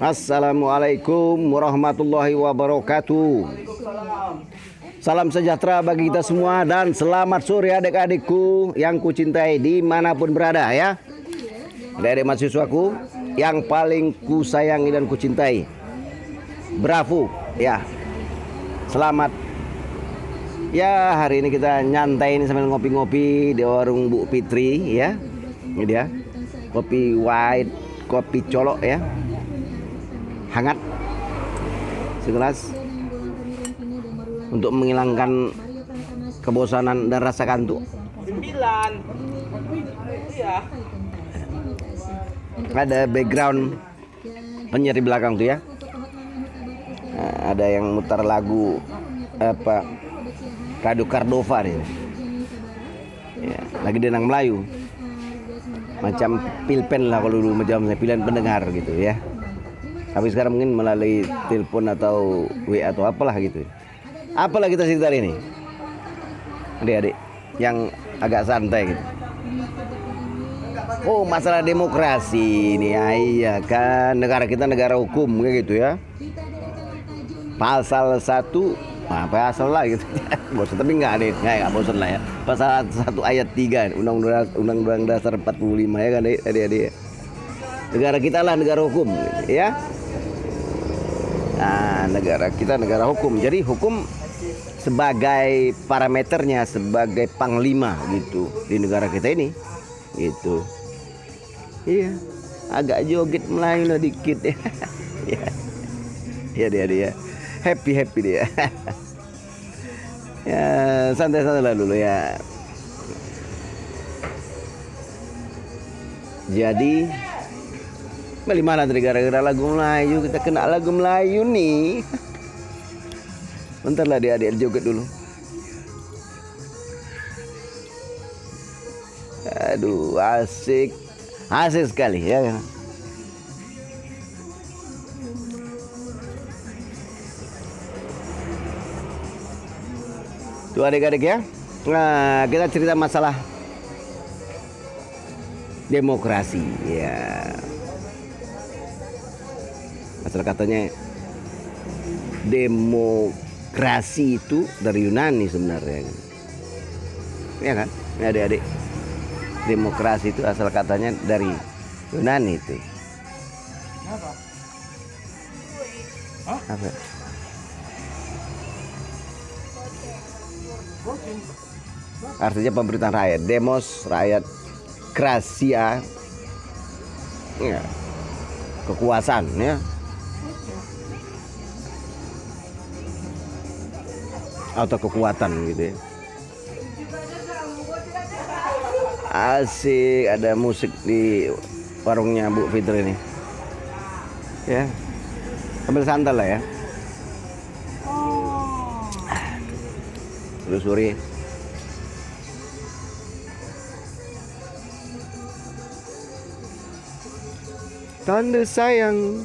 Assalamualaikum warahmatullahi wabarakatuh. Salam sejahtera bagi kita semua dan selamat sore adik-adikku yang kucintai dimanapun berada ya. Adik-adik mahasiswaku yang paling ku sayangi dan kucintai. Bravo ya. Selamat. Ya, hari ini kita nyantai ini sambil ngopi-ngopi di warung Bu Fitri ya. Ini dia. Kopi white, kopi colok ya. Hangat segelas untuk menghilangkan kebosanan dan rasa kantuk. 9. Iya. Ada background penyiar di belakang tuh ya. Nah, ada yang mutar lagu apa Kado Cardova nih. Ya, lagi denang Melayu. Macam pilpen lah kalau dulu macam pilihan pendengar gitu ya. Tapi sekarang mungkin melalui telepon atau WA atau apalah gitu. Apalah kita cerita hari ini, adik-adik yang agak santai gitu. Oh, masalah demokrasi ini ya, iya kan, negara kita negara hukum kayak gitu ya. Pasal 1, pasal lah gitu. Bosan tapi nggak bosan lah ya. Pasal 1 ayat 3 Undang-Undang Dasar 45 ya kan adik-adik. Negara kita lah negara hukum ya. Nah, negara kita negara hukum. Jadi hukum sebagai parameternya, sebagai panglima gitu di negara kita ini. Gitu. Iya. Agak joget Melayu lah dikit ya. Ya dia. Happy dia. Ya, santai-santai lah dulu ya. Jadi bagaimana mana tadi gara-gara lagu Melayu kita kena lagu Melayu nih. Bentar lah adik-adik joget dulu. Aduh, asik sekali ya. Tuh adik-adik ya. Nah, kita cerita masalah demokrasi ya. Asal katanya demokrasi itu dari Yunani sebenarnya. Ya kan? Ini adik-adik. Demokrasi itu asal katanya dari Yunani itu. Apa? Apa? Artinya pemerintahan rakyat. Demos rakyat, krasia ya. Kekuasaan ya. Atau kekuatan gitu ya. Asik, ada musik di warungnya Bu Fitri ini ya, sambil santai lah ya. Telusuri tanda sayang.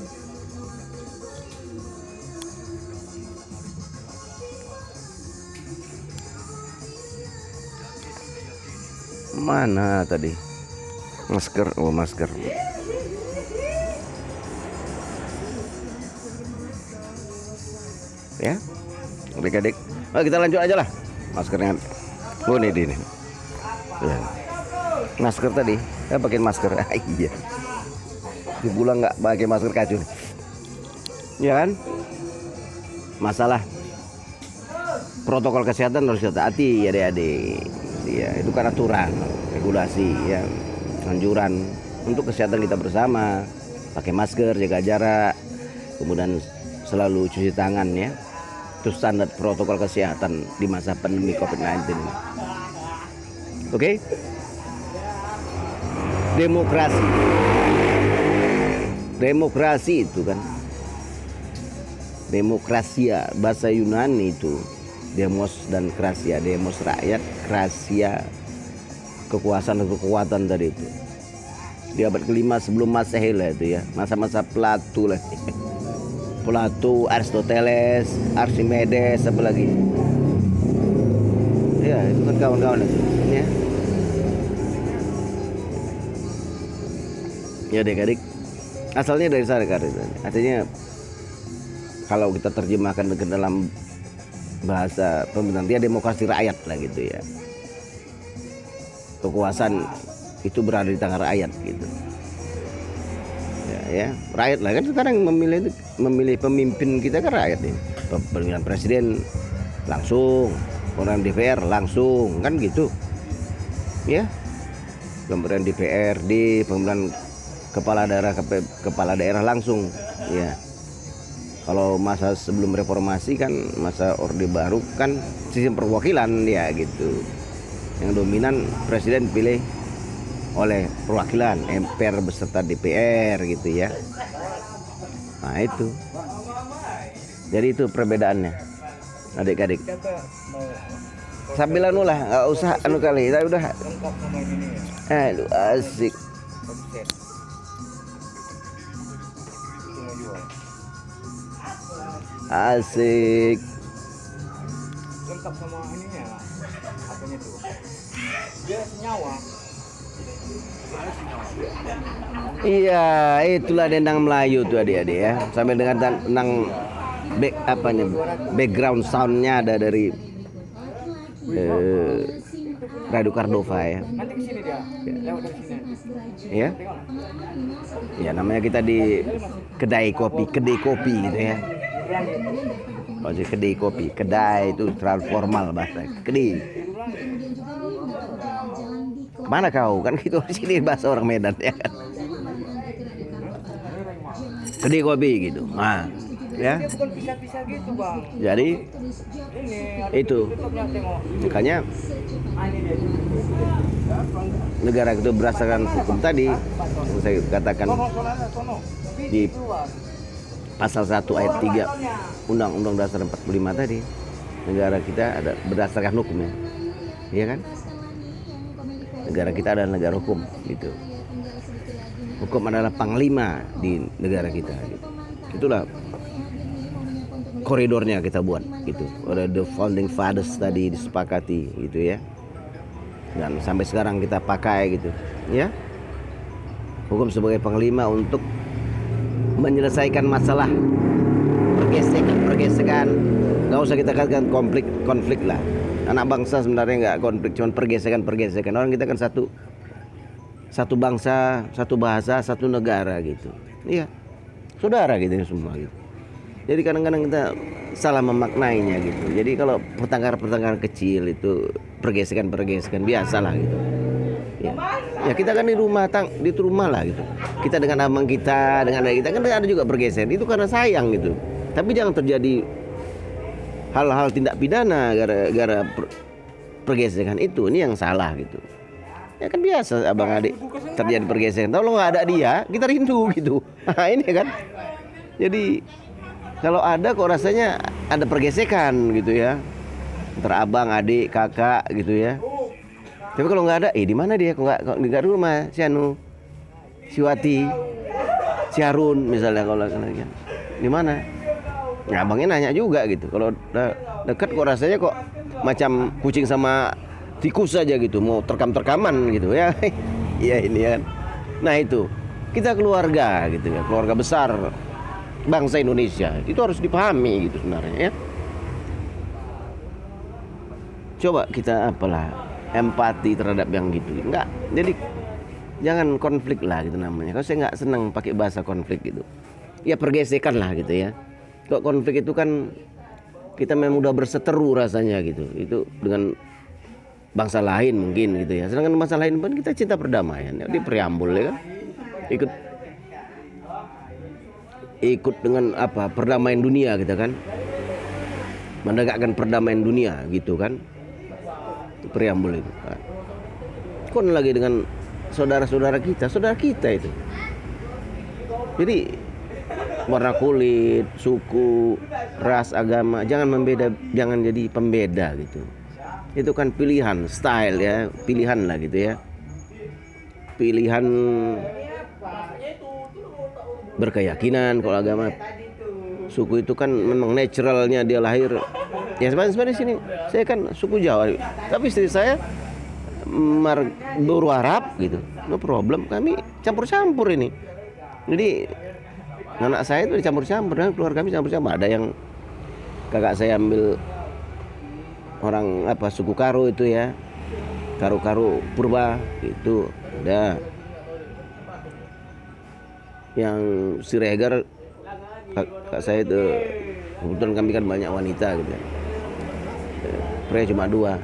Mana tadi? Masker, oh masker. Ya, adik-adik. Oh, kita lanjut aja lah. Maskernya. Oh ini. Ya. Masker tadi, saya pakai masker. Iya. Dibulang nggak pakai masker kacu. Ya kan? Masalah protokol kesehatan harus hati-hati ya adik-adik. Ya, itu kan aturan, regulasi ya, anjuran untuk kesehatan kita bersama. Pakai masker, jaga jarak, kemudian selalu cuci tangan ya. Itu standar protokol kesehatan di masa pandemi COVID-19. Oke? Demokrasi itu kan. Demokrasia bahasa Yunani itu. Demos dan krasia, demos rakyat, krasia kekuasaan dan kekuatan tadi itu. Di abad ke-5 sebelum Masehi lah itu ya, masa-masa Plato lah. Plato, Aristoteles, Archimedes, apa lagi? Ya, itu kan kawan-kawan itu ya. Ya adik-adik, Asalnya dari sana kan. Artinya kalau kita terjemahkan ke dalam bahasa pemerintahan, dia demokrasi rakyat lah gitu ya. Kekuasaan itu berada di tangan rakyat gitu. Ya, rakyat lah kan sekarang memilih pemimpin kita kan rakyat nih. Pemilihan presiden langsung, orang DPR langsung kan gitu. Ya. Pemilihan DPRD, pemilihan kepala daerah langsung ya. Kalau masa sebelum reformasi kan masa Orde Baru kan sistem perwakilan ya gitu. Yang dominan presiden pilih oleh perwakilan MPR beserta DPR gitu ya. Nah itu. Jadi itu perbedaannya adik-adik. Sambil anu lah, nggak usah anu kali, kita udah. Aduh asik. Asik. Lengkap sama ininya, apanya tuh? Dia senyawa. Iya, itulah dendang Melayu tuh adik-adik ya. Sambil dengan tentang background soundnya ada dari Radu Cardova ya. Nanti kesini dia, lewat dari sini. Ya, ya namanya kita di kedai kopi gitu ya. Oh, jadi kedai kopi, kedai itu terlalu formal bahasa. Kedai. Kemana kau? Kan gitu di sini bahasa orang Medan ya kan. Kedai kopi gitu. Nah, ya. Dia bukan pisah-pisah gitu bang. Jadi Ini itu tutupnya tengok. makanya negara itu berdasarkan hukum tadi yang saya katakan di pasal 1 ayat 3 Undang-Undang Dasar 45 tadi, negara kita ada berdasarkan hukumnya, iya kan? Negara kita adalah negara hukum gitu. Hukum adalah panglima di negara kita gitu. Itulah koridornya kita buat gitu. Ada the founding fathers tadi disepakati gitu ya. Dan sampai sekarang kita pakai gitu ya. Hukum sebagai panglima untuk menyelesaikan masalah pergesekan. Nggak usah kita katakan konflik lah. Anak bangsa sebenarnya nggak konflik, cuma pergesekan. Orang kita kan satu bangsa, satu bahasa, satu negara gitu. Iya, saudara gitu semua gitu. Jadi kadang-kadang kita salah memaknainya gitu. Jadi kalau pertengkaran kecil itu pergesekan biasalah gitu. Ya kita kan di rumah lah gitu. Kita dengan abang kita, dengan adik kita kan ada juga pergesekan. Itu karena sayang gitu. Tapi jangan terjadi hal-hal tindak pidana gara-gara pergesekan itu. Ini yang salah gitu. Ya kan biasa abang adik terjadi pergesekan. Kalau nggak ada dia, kita rindu gitu. Nah ini kan. Jadi kalau ada kok rasanya ada pergesekan gitu ya. Antara abang, adik, kakak gitu ya. Tapi kalau nggak ada, di mana dia? Kok nggak di rumah? Si Anu, si Wati, si Harun misalnya kalau lagi. Di mana? Nah, abangnya nanya juga gitu. Kalau dekat kok rasanya kok macam kucing sama tikus saja gitu, mau terkam-terkaman gitu ya. Iya ini kan. Nah itu kita keluarga gitu ya, keluarga besar bangsa Indonesia itu harus dipahami gitu sebenarnya ya. Coba kita empati terhadap yang gitu. Enggak, jadi jangan konflik lah gitu namanya. Kalau saya nggak senang pakai bahasa konflik gitu. Ya pergesekan lah gitu ya. Kok konflik itu kan kita memang udah berseteru rasanya gitu. Itu dengan bangsa lain mungkin gitu ya. Sedangkan bangsa lain pun kita cinta perdamaian. Di preambul ya kan. Ikut dengan perdamaian dunia kita kan. Menegakkan perdamaian dunia gitu kan. Preambul itu. Kon lagi dengan saudara kita itu. Jadi warna kulit, suku, ras, agama jangan jadi pembeda gitu. Itu kan pilihan, style ya, pilihan lah gitu ya. Pilihan berkeyakinan. Kalau agama, suku itu kan memang naturalnya dia lahir. Ya sebenarnya di sini saya kan suku Jawa, tapi istri saya baru Arab gitu. No problem, kami campur-campur ini. Jadi anak saya itu dicampur-campur, dan keluarga kami campur-campur. Ada yang kakak saya ambil orang apa suku Karo itu ya, Karo Purba itu ada. Yang Siregar kakak saya itu kebetulan kami kan banyak wanita gitu ya. Pria cuma 2,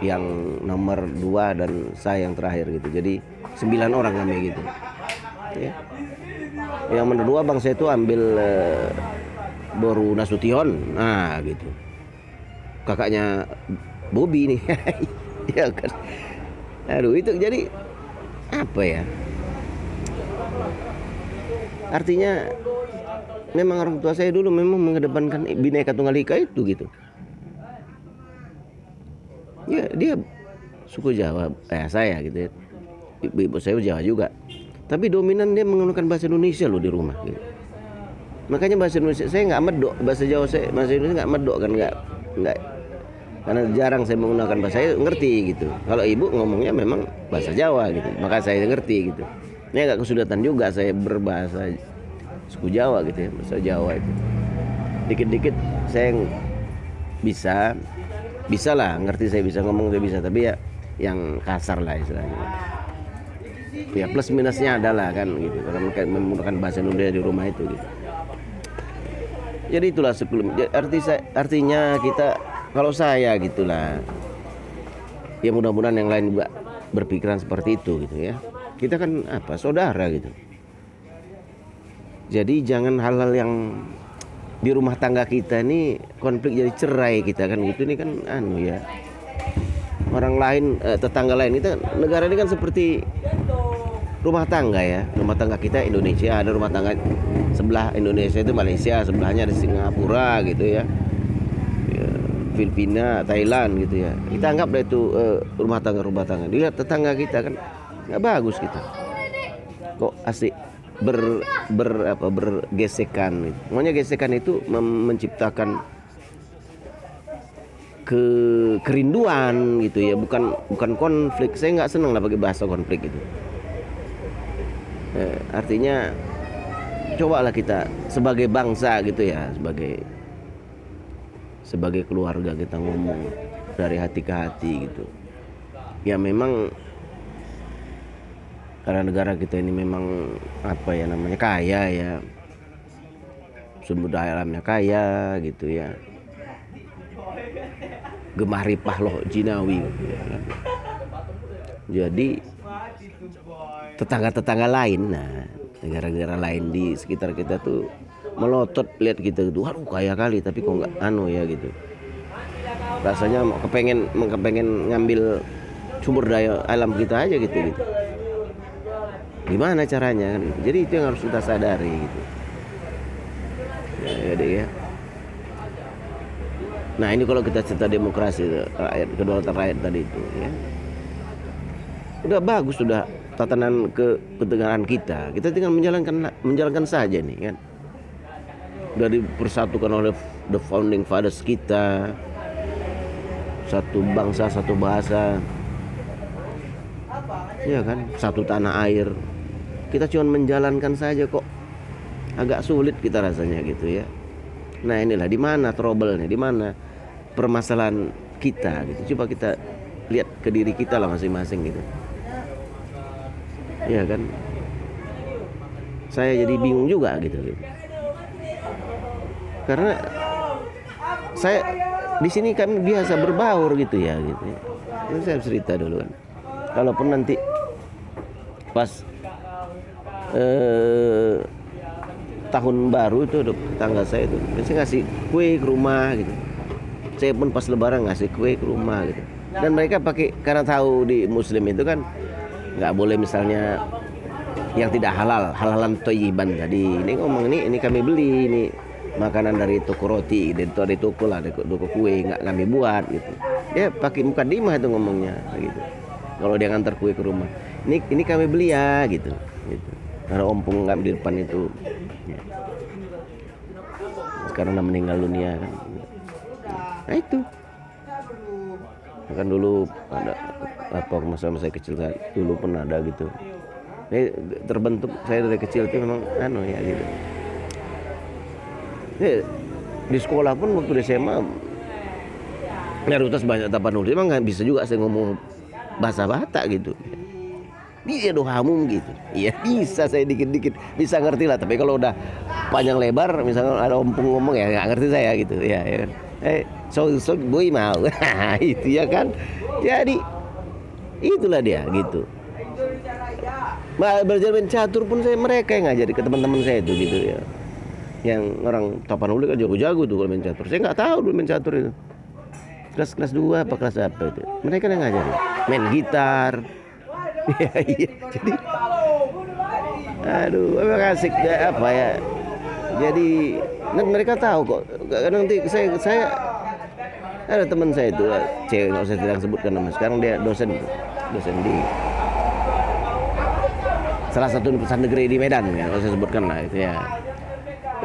yang nomor 2 dan saya yang terakhir gitu. Jadi 9 orang kami gitu. Ya. Yang nomor 2 bang saya itu ambil Boru Nasution, nah gitu. Kakaknya Bobby nih, ya kan. Aduh itu jadi apa ya? Artinya memang orang tua saya dulu memang mengedepankan Bhinneka Tunggal Ika itu gitu. Ya dia suku Jawa, saya gitu ya. Ibu saya Jawa juga. Tapi dominan dia menggunakan bahasa Indonesia loh di rumah gitu. Makanya bahasa Indonesia saya nggak medok, bahasa Jawa saya, bahasa Indonesia nggak medok kan, nggak karena jarang saya menggunakan bahasa, saya ngerti gitu. Kalau ibu ngomongnya memang bahasa Jawa gitu, maka saya ngerti gitu. Ini agak kesulitan juga saya berbahasa suku Jawa gitu ya, bahasa Jawa itu. Dikit-dikit saya bisa lah, ngerti, saya bisa ngomong, saya bisa, tapi ya yang kasar lah istilahnya. Ya plus minusnya adalah kan gitu, karena mereka menggunakan bahasa Indonesia di rumah itu gitu. Jadi itulah sebelum, artinya kita, kalau saya gitulah, ya mudah-mudahan yang lain juga berpikiran seperti itu gitu ya. Kita kan apa, saudara gitu. Jadi jangan hal-hal yang di rumah tangga kita ini konflik jadi cerai kita kan gitu, ini kan ya. Orang lain, tetangga lain, kita negara ini kan seperti rumah tangga ya. Rumah tangga kita Indonesia, ada rumah tangga sebelah Indonesia itu Malaysia, sebelahnya ada Singapura gitu ya. Filipina, Thailand gitu ya. Kita anggaplah itu rumah tangga. Dilihat tetangga kita kan nggak bagus kita. Kok asik bergesekan. Makanya gesekan itu menciptakan kerinduan gitu ya, bukan konflik. Saya nggak senang lah pakai bahasa konflik itu. Artinya cobalah kita sebagai bangsa gitu ya, sebagai keluarga kita ngomong dari hati ke hati gitu. Ya memang karena negara kita ini memang apa ya namanya, kaya ya, sumber daya alamnya kaya gitu ya, gemah ripah loh jinawi gitu ya kan. Jadi tetangga-tetangga lain, nah negara-negara lain di sekitar kita tuh melotot lihat kita gitu, waduh kaya kali, tapi kok nggak ya gitu. Rasanya kepengen ngambil sumber daya alam kita aja gitu. Gimana caranya kan? Jadi itu yang harus kita sadari gitu. Ya, ya. Nah ini kalau kita cerita demokrasi, rakyat, kedaulatan rakyat tadi itu ya, udah bagus, sudah tatanan kenegaraan kita tinggal menjalankan saja nih kan. Udah dipersatukan oleh the founding fathers kita, satu bangsa, satu bahasa, ya kan, satu tanah air. Kita cuma menjalankan saja kok, agak sulit kita rasanya gitu ya. Nah inilah di mana trouble-nya, di mana permasalahan kita gitu. Coba kita lihat ke diri kita lah masing-masing gitu. Ya kan, saya jadi bingung juga gitu. Karena saya di sini kami biasa berbaur gitu ya gitu. Ini saya cerita dulu kan. Kalaupun nanti pas tahun baru itu tetangga saya itu biasanya ngasih kue ke rumah gitu. Saya pun pas lebaran ngasih kue ke rumah gitu. Dan mereka pakai, karena tahu di Muslim itu kan nggak boleh misalnya yang tidak halalan thayyiban tadi. Ini ngomong ini kami beli ini makanan dari toko roti, dari toko lah, dari toko kue, nggak kami buat gitu. Dia pakai mukadimah itu ngomongnya gitu. Kalau dia ngantar kue ke rumah, ini kami beli ya gitu. Karena ompong nggak di depan itu. Sekarang udah meninggal dunia kan. Nah itu. Kan dulu ada apa, masa-masa kecil saya dulu pernah ada gitu. Ini terbentuk saya dari kecil itu memang ya gitu. Di sekolah pun waktu di SMA mayoritas banyak Tapanuli, emang nggak bisa juga saya ngomong bahasa Batak gitu. Dia dohamum gitu. Iya bisa saya dikit-dikit bisa ngerti lah. Tapi kalau udah panjang lebar, misalnya ada ompong ngomong ya nggak ngerti saya gitu. Ya kan. So boy mau. Itu ya kan. Jadi itulah dia gitu. Belajar main catur pun saya mereka yang ngajari ke teman-teman saya itu gitu ya. Yang orang Tapanuli kan jago-jago tuh kalau main catur. Saya nggak tahu dulu main catur itu. Kelas 2 apa kelas apa itu. Mereka yang ngajari. Main gitar. Iya. Jadi aduh, emang asik ya, apa ya. Jadi mereka tahu kok. Nanti saya ada teman saya itu, cewek nggak usah tidak sebutkan nama. Sekarang dia dosen di salah satu universitas negeri di Medan kan, nggak usah sebutkan lah itu ya.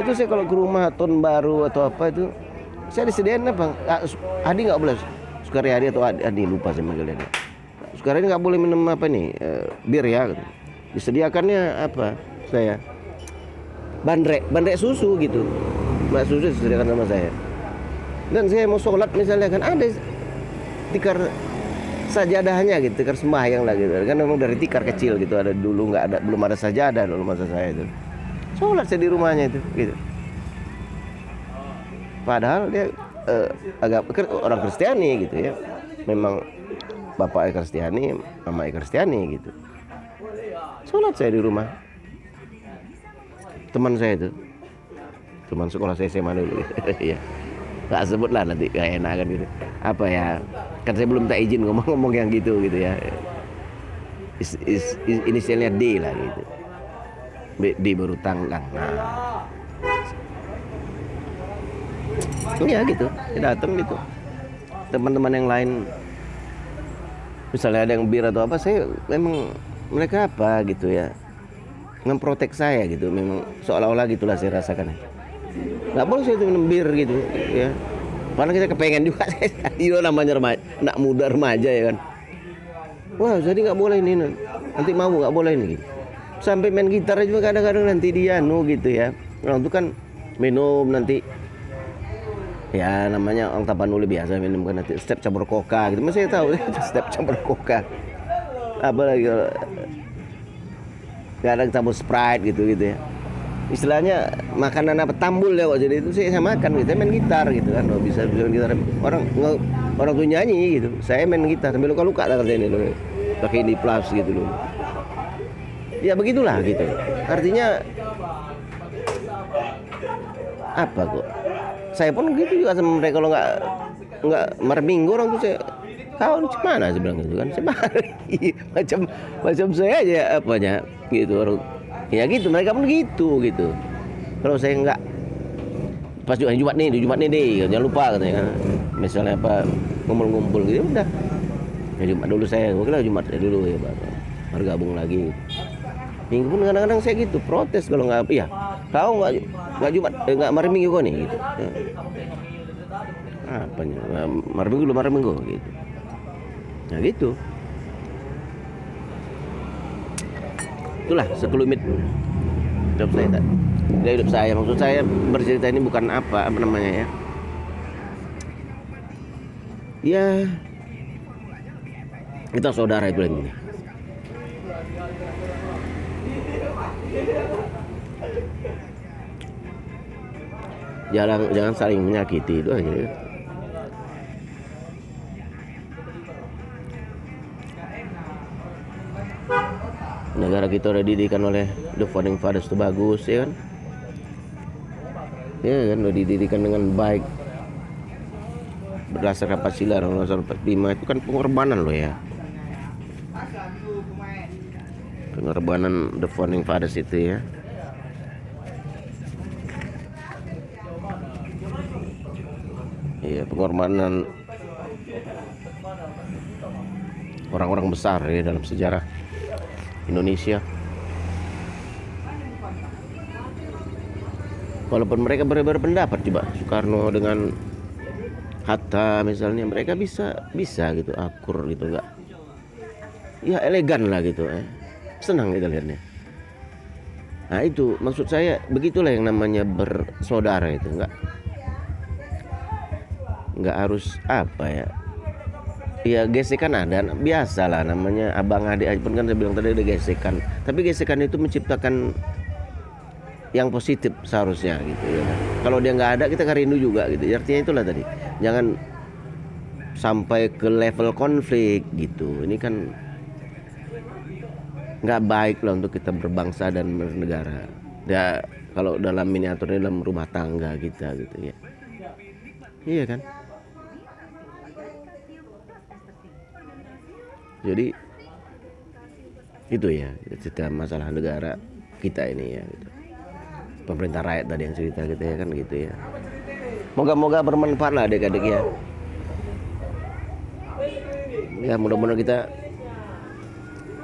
Itu saya kalau ke rumah tahun baru atau apa itu, saya disediain apa? Adi nggak boleh, Sukaryadi atau Adi lupa saya manggilnya. Sekarang ini nggak boleh minum apa nih, bir ya. Disediakannya apa? Saya bandrek susu gitu, mbak susu disediakan sama saya. Dan saya mau sholat misalnya kan ada tikar sajadahnya gitu, tikar sembahyang lah gitu. Kan memang dari tikar kecil gitu ada dulu, belum ada sajadah dulu masa saya itu. Sholat saya di rumahnya itu gitu. Padahal dia orang Kristiani gitu ya. Memang bapaknya Kristiani, mamanya Kristiani gitu. Sholat saya di rumah. Teman saya itu, teman sekolah saya SMA dulu. Iya. Gak sebut lah nanti gak enak kan gitu. Apa ya? Kan saya belum tak izin ngomong yang gitu ya. Inisialnya D lah gitu. D baru tanggang. Nah. Iya gitu. Dia datang gitu. Teman-teman yang lain misalnya ada yang bir atau apa, saya memang mereka apa gitu ya, memprotek saya gitu, memang seolah-olah gitulah saya rasakan. Nggak boleh saya itu minum bir gitu ya, karena kita kepengen juga. Itu namanya anak muda remaja ya kan. Wah jadi nggak boleh ini, nanti mau nggak boleh ini gitu. Sampai main gitar juga kadang-kadang nanti dia gitu ya, orang itu kan minum nanti. Ya namanya orang Tapanuli biasa minum kan nanti step campur coca gitu. Masih tahu step campur coca. Apalagi kalau kadang campur Sprite gitu ya. Istilahnya makanan apa tambul ya kok, jadi itu saya makan gitu, saya main gitar gitu kan. Oh, bisa main gitar. Orang tuh nyanyi gitu. Saya main gitar sambil luka-luka lah kerjaan ini. Pakai ini plus gitu loh. Ya begitulah gitu. Artinya apa kok? Saya pun gitu juga sama mereka, kalau nggak merminggu orang tuh saya kau di mana saya bilang gitu kan, saya macam saya aja apanya gitu orang ya gitu, mereka pun gitu. Kalau saya nggak pas Jumat nih deh jangan lupa katanya kan, misalnya apa ngumpul gitu udah ya Jumat dulu saya, mungkin Jumat dulu ya baru gabung lagi. Minggu pun kadang-kadang saya gitu protes kalau nggak, iya kau nggak Jumat nggak malam minggu kau nih gitu. Apanya malam minggu gitu. Nah gitu. Itulah sekelumit hidup saya. Maksud saya bercerita ini bukan apa namanya ya. Ya kita saudara itu lagi. Jangan saling menyakiti itu aja. Negara kita udah didikan oleh the founding fathers itu bagus ya kan. Ya kan udah dididikan dengan baik berdasarkan Pancasila Undang-Undang 45 itu kan pengorbanan loh ya. Pengorbanan the founding fathers itu ya. Iya, pengorbanan orang-orang besar ya dalam sejarah Indonesia. Walaupun mereka berbeda pendapat, coba Soekarno dengan Hatta misalnya, mereka bisa gitu akur gitu, enggak ya elegan lah gitu senang kita lihatnya. Nah itu maksud saya, begitulah yang namanya bersaudara itu, nggak harus apa ya. Ya gesekan ada, biasalah namanya abang adik pun kan saya bilang tadi ada gesekan. Tapi gesekan itu menciptakan yang positif seharusnya gitu ya kan. Kalau dia nggak ada kita kan rindu juga gitu. Artinya itulah tadi. Jangan sampai ke level konflik gitu. Ini kan nggak baik lah untuk kita berbangsa dan bernegara. Ya kalau dalam miniaturnya dalam rumah tangga kita gitu ya. Iya kan. Jadi itu ya cerita masalah negara kita ini ya gitu. Pemerintah rakyat tadi yang cerita gitu ya kan gitu ya. Moga-moga bermanfaat lah adik-adik ya. Ya mudah-mudahan kita,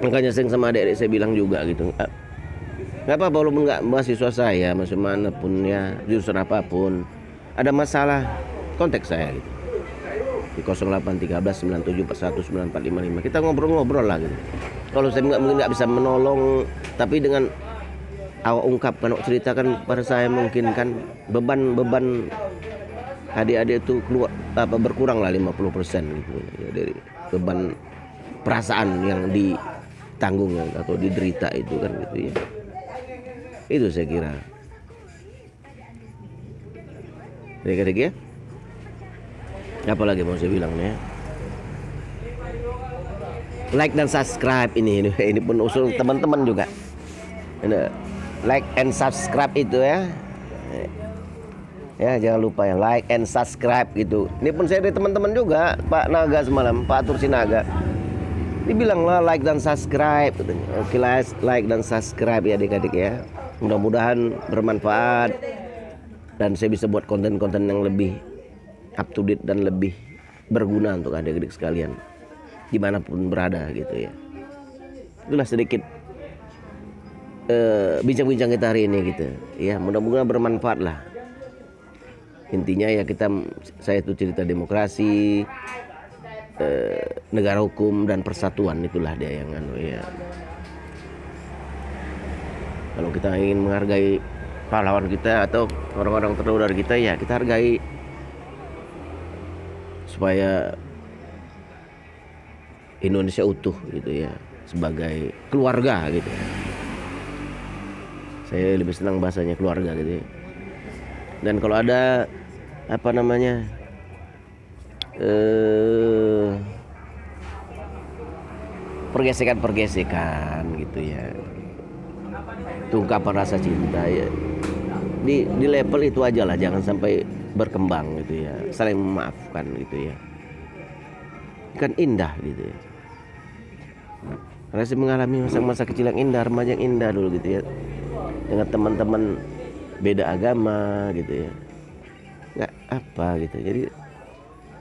makanya sering sama adik-adik saya bilang juga gitu, nggak apa-apa walaupun nggak mahasiswa saya, masih mana pun ya, jurusan apapun, ada masalah kontak saya gitu di 081397419455. Kita ngobrol-ngobrol lah gitu. Kalau saya mungkin nggak bisa menolong, tapi dengan awak ungkapkan, awak ceritakan pada saya, mungkin kan beban adik-adik itu keluar berkurang lah 50% gitu ya, dari beban perasaan yang ditanggung atau diderita itu kan gitu ya. Itu saya kira adik-adik ya. Apa lagi mau saya bilang nih ya? Like dan subscribe ini pun usul teman-teman juga. Ini, like and subscribe itu ya. Ya jangan lupa ya, like and subscribe gitu. Ini pun saya dari teman-teman juga, Pak Naga semalam, Pak Atur Sinaga. Dibilang lah like dan subscribe katanya. Oke, like dan subscribe ya adik-adik ya. Mudah-mudahan bermanfaat dan saya bisa buat konten-konten yang lebih up to date dan lebih berguna untuk adik-adik sekalian dimanapun berada gitu ya. Itulah sedikit bincang-bincang kita hari ini gitu ya. Mudah-mudahan bermanfaat lah. Intinya ya saya itu cerita demokrasi, negara hukum dan persatuan, itulah dia yang ya. Kalau kita ingin menghargai pahlawan kita atau orang-orang terdahulu dari kita, ya kita hargai supaya Indonesia utuh gitu ya, sebagai keluarga gitu. Saya lebih senang bahasanya keluarga gitu ya. Dan kalau ada apa namanya pergesekan gitu ya, ungkapan rasa cinta ya, di level itu aja lah, jangan sampai berkembang gitu ya, saling memaafkan gitu ya, kan indah gitu ya. Karena saya mengalami masa-masa kecil yang indah, remaja yang indah dulu gitu ya, dengan teman-teman beda agama gitu ya, nggak apa gitu. Jadi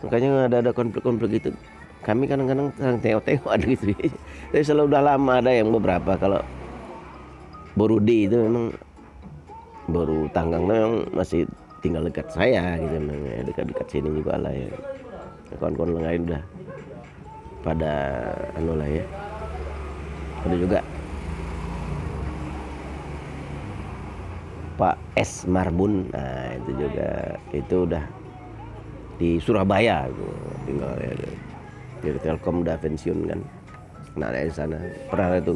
makanya ada konflik-konflik itu, kami kadang-kadang tengok-tengok ada gitu ya. Tapi selalu udah lama ada yang beberapa, kalau Borudi itu memang baru tanggang, memang masih tinggal dekat saya gitu, memang ya, dekat-dekat sini juga lah ya. Kawan-kawan lain udah pada anu lah ya. Ada juga Pak S Marbun, nah itu juga, itu udah di Surabaya gitu, tinggal ya, di Telkom udah pensiun kan. Nah dari sana pernah itu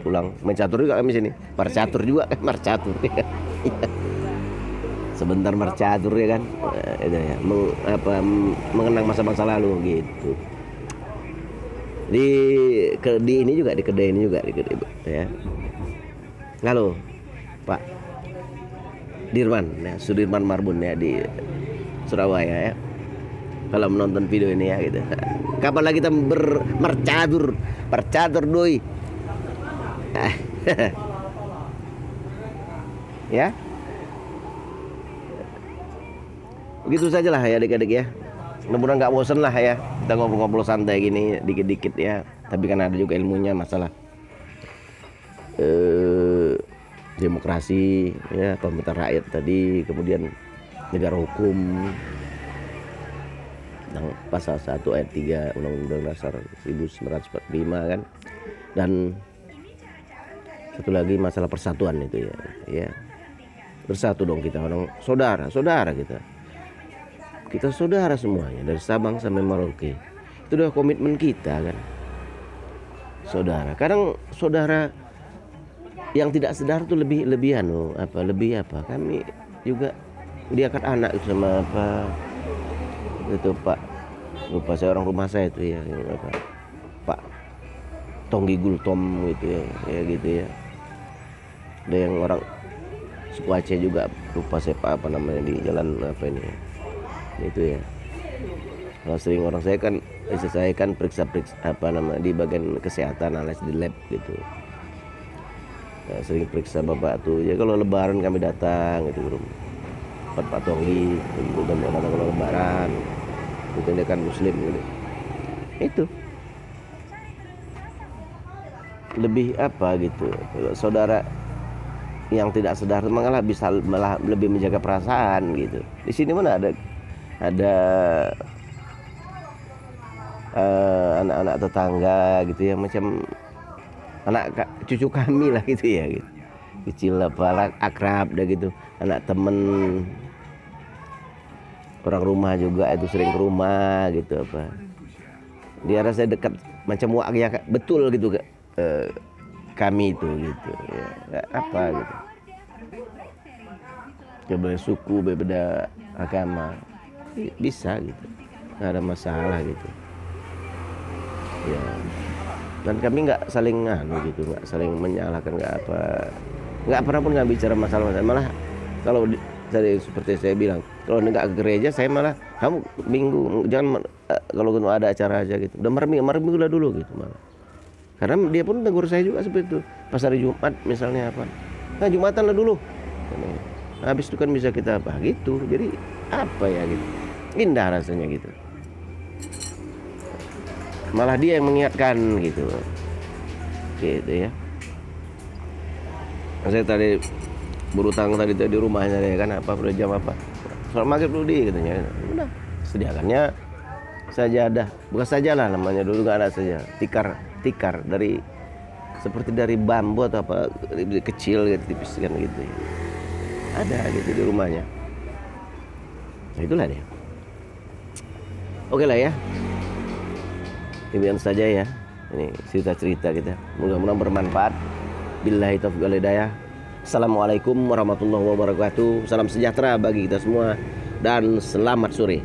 pulang main catur juga kami sini, marcatur juga kan, marcatur ya. Sebentar marcatur ya kan, itu ya, mengenang masa-masa lalu gitu. Di ini juga, di kedai ini juga, di kedai ya. Halo Pak Dirman ya, Sudirman Marbun ya, di Surabaya ya. Kalau menonton video ini ya gitu. Kapan lagi kita bercatur doi. Ya. Begitu sajalah ya adik-adik ya. Mudah-mudahan nggak bosan lah ya, kita ngobrol-ngobrol santai gini dikit-dikit ya. Tapi kan ada juga ilmunya, masalah demokrasi ya, pemerintah rakyat tadi, kemudian negara hukum, tentang pasal 1 ayat 3 Undang-Undang Dasar 1945 kan. Dan Satu lagi masalah persatuan itu ya. Ya. Bersatu dong kita orang saudara kita. Kita saudara semuanya dari Sabang sampai Merauke. Itu udah komitmen kita kan. Saudara. Kadang saudara yang tidak sedar tuh lebih apa? Kami juga diangkat anak sama apa itu Pak, lupa saya orang rumah saya itu ya, yang apa, Pak Tonggi Gultom gitu ya gitu ya. Ada yang orang suku Aceh juga, lupa saya Pak apa namanya, di jalan apa ini itu ya. Kalau sering orang saya kan periksa apa namanya di bagian kesehatan alias di lab gitu. Ya, sering periksa bapak tuh ya, kalau lebaran kami datang gitu ke rumah Pak Tonggi, dan datang kalau lebaran itu dia kan muslim gitu. Itu lebih apa gitu, saudara yang tidak sadar malah lebih menjaga perasaan gitu. Di sini mana ada anak-anak tetangga gitu ya, macam anak cucu kami lah gitu ya gitu. Kecil apa akrab dah gitu, anak temen orang rumah juga itu sering ke rumah gitu apa. Dia rasa dekat macam ya betul gitu kami itu gitu ya, apa gitu. Berbeda suku, berbeda agama bisa gitu, nggak ada masalah gitu ya. Dan kami nggak saling gitu, nggak saling menyalahkan, nggak pernah pun nggak bicara masalah. Malah kalau tadi seperti saya bilang, kalau nggak ke gereja saya malah, kamu minggu jangan kalau ada acara aja gitu, udah minggu lah dulu gitu malah. Karena dia pun tegur saya juga seperti itu, pas hari Jumat misalnya apa, nah Jumatan lah dulu, habis itu kan bisa kita apa gitu. Jadi apa ya gitu, indah rasanya gitu. Malah dia yang mengingatkan gitu ya. Saya tadi berutang tadi di rumahnya ya kan, apa udah jam apa, sholat maghrib dulu katanya. Udah sediakannya sajadah, bukan sajalah namanya, dulu nggak ada saja, tikar dari seperti dari bambu atau apa kecil gitu, tipis kan gitu ya. Ada gitu di rumahnya. Nah, itulah dia. Oke lah ya, demikian saja ya ini cerita kita, mudah-mudahan bermanfaat. Billahi taufiq wal hidayah. Assalamualaikum warahmatullahi wabarakatuh. Salam sejahtera bagi kita semua dan selamat sore.